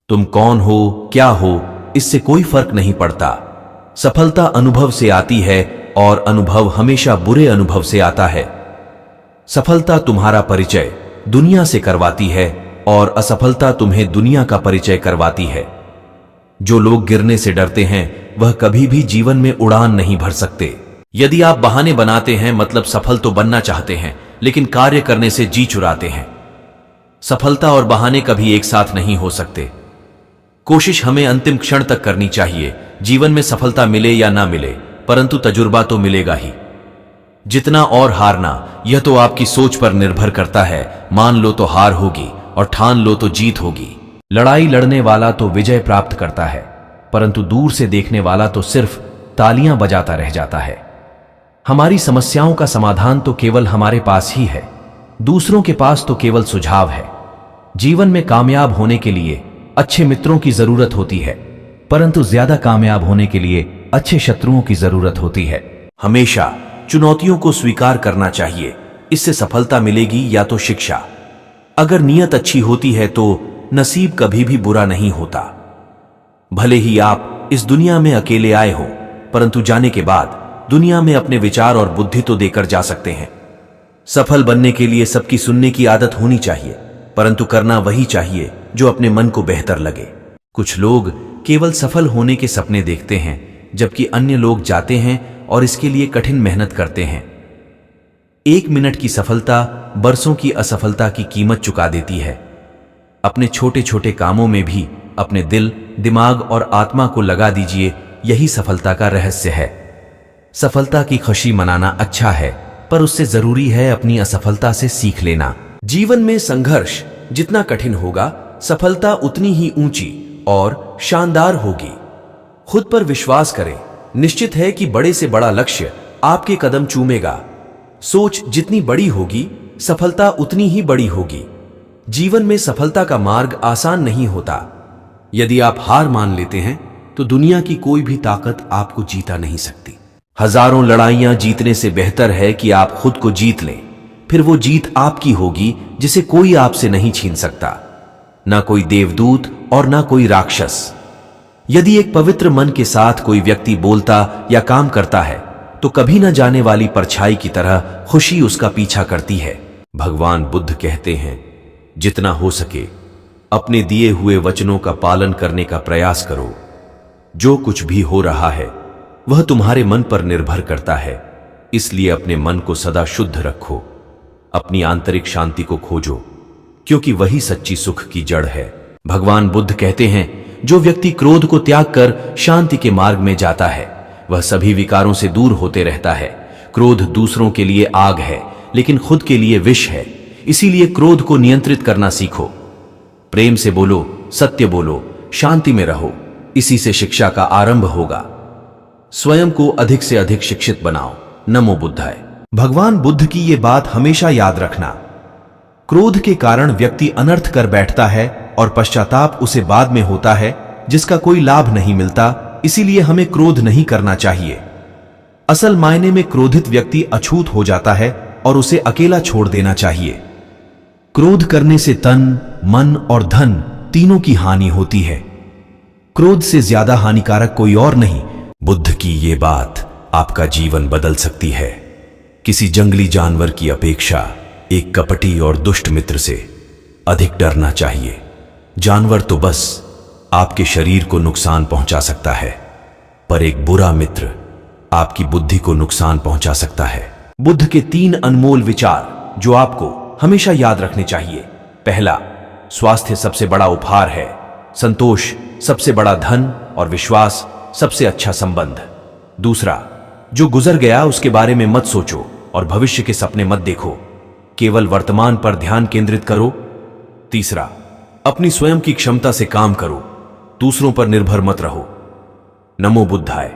तुम कौन हो, क्या हो, इससे कोई फर्क नहीं पड़ता। सफलता अनुभव से आती है और अनुभव हमेशा बुरे अनुभव से आता है। सफलता तुम्हारा परिचय दुनिया से करवाती है और असफलता तुम्हें दुनिया का परिचय करवाती है। जो लोग गिरने से डरते हैं वह कभी भी जीवन में उड़ान नहीं भर सकते। यदि आप बहाने बनाते हैं मतलब सफल तो बनना चाहते हैं लेकिन कार्य करने से जी चुराते हैं। सफलता और बहाने कभी एक साथ नहीं हो सकते। कोशिश हमें अंतिम क्षण तक करनी चाहिए। जीवन में सफलता मिले या ना मिले परंतु तजुर्बा तो मिलेगा ही। जितना और हारना यह तो आपकी सोच पर निर्भर करता है। मान लो तो हार होगी और ठान लो तो जीत होगी। लड़ाई लड़ने वाला तो विजय प्राप्त करता है परंतु दूर से देखने वाला तो सिर्फ तालियां बजाता रह जाता है। हमारी समस्याओं का समाधान तो केवल हमारे पास ही है, दूसरों के पास तो केवल सुझाव है। जीवन में कामयाब होने के लिए अच्छे मित्रों की जरूरत होती है परंतु ज्यादा कामयाब होने के लिए अच्छे शत्रुओं की जरूरत होती है। हमेशा चुनौतियों को स्वीकार करना चाहिए, इससे सफलता मिलेगी या तो शिक्षा। अगर नीयत अच्छी होती है तो नसीब कभी भी बुरा नहीं होता। भले ही आप इस दुनिया में अकेले आए हो परंतु जाने के बाद दुनिया में अपने विचार और बुद्धि तो देकर जा सकते हैं। सफल बनने के लिए सबकी सुनने की आदत होनी चाहिए परंतु करना वही चाहिए जो अपने मन को बेहतर लगे। कुछ लोग केवल सफल होने के सपने देखते हैं जबकि अन्य लोग जाते हैं और इसके लिए कठिन मेहनत करते हैं। 1 मिनट की सफलता बरसों की असफलता की कीमत चुका देती है। अपने छोटे छोटे कामों में भी अपने दिल, दिमाग और आत्मा को लगा दीजिए, यही सफलता का रहस्य है। सफलता की खुशी मनाना अच्छा है पर उससे जरूरी है अपनी असफलता से सीख लेना। जीवन में संघर्ष जितना कठिन होगा सफलता उतनी ही ऊंची और शानदार होगी। खुद पर विश्वास करें, निश्चित है कि बड़े से बड़ा लक्ष्य आपके कदम चूमेगा। सोच जितनी बड़ी होगी सफलता उतनी ही बड़ी होगी। जीवन में सफलता का मार्ग आसान नहीं होता। यदि आप हार मान लेते हैं तो दुनिया की कोई भी ताकत आपको जीता नहीं सकती। हजारों लड़ाइयां जीतने से बेहतर है कि आप खुद को जीत लें, फिर वो जीत आपकी होगी जिसे कोई आपसे नहीं छीन सकता, ना कोई देवदूत और ना कोई राक्षस। यदि एक पवित्र मन के साथ कोई व्यक्ति बोलता या काम करता है तो कभी न जाने वाली परछाई की तरह खुशी उसका पीछा करती है। भगवान बुद्ध कहते हैं, जितना हो सके अपने दिए हुए वचनों का पालन करने का प्रयास करो। जो कुछ भी हो रहा है वह तुम्हारे मन पर निर्भर करता है, इसलिए अपने मन को सदा शुद्ध रखो। अपनी आंतरिक शांति को खोजो क्योंकि वही सच्ची सुख की जड़ है। भगवान बुद्ध कहते हैं, जो व्यक्ति क्रोध को त्याग कर शांति के मार्ग में जाता है वह सभी विकारों से दूर होते रहता है। क्रोध दूसरों के लिए आग है लेकिन खुद के लिए विष है, इसीलिए क्रोध को नियंत्रित करना सीखो। प्रेम से बोलो, सत्य बोलो, शांति में रहो, इसी से शिक्षा का आरंभ होगा। स्वयं को अधिक से अधिक शिक्षित बनाओ। नमो बुद्धाय। भगवान बुद्ध की ये बात हमेशा याद रखना। क्रोध के कारण व्यक्ति अनर्थ कर बैठता है और पश्चाताप उसे बाद में होता है जिसका कोई लाभ नहीं मिलता, इसीलिए हमें क्रोध नहीं करना चाहिए। असल मायने में क्रोधित व्यक्ति अछूत हो जाता है और उसे अकेला छोड़ देना चाहिए। क्रोध करने से तन, मन और धन तीनों की हानि होती है। क्रोध से ज्यादा हानिकारक कोई और नहीं। बुद्ध की ये बात आपका जीवन बदल सकती है। किसी जंगली जानवर की अपेक्षा एक कपटी और दुष्ट मित्र से अधिक डरना चाहिए। जानवर तो बस आपके शरीर को नुकसान पहुंचा सकता है पर एक बुरा मित्र आपकी बुद्धि को नुकसान पहुंचा सकता है। बुद्ध के 3 अनमोल विचार जो आपको हमेशा याद रखने चाहिए। पहला, स्वास्थ्य सबसे बड़ा उपहार है, संतोष सबसे बड़ा धन और विश्वास सबसे अच्छा संबंध। दूसरा, जो गुजर गया उसके बारे में मत सोचो और भविष्य के सपने मत देखो, केवल वर्तमान पर ध्यान केंद्रित करो। तीसरा, अपनी स्वयं की क्षमता से काम करो, दूसरों पर निर्भर मत रहो। नमो बुद्धाय।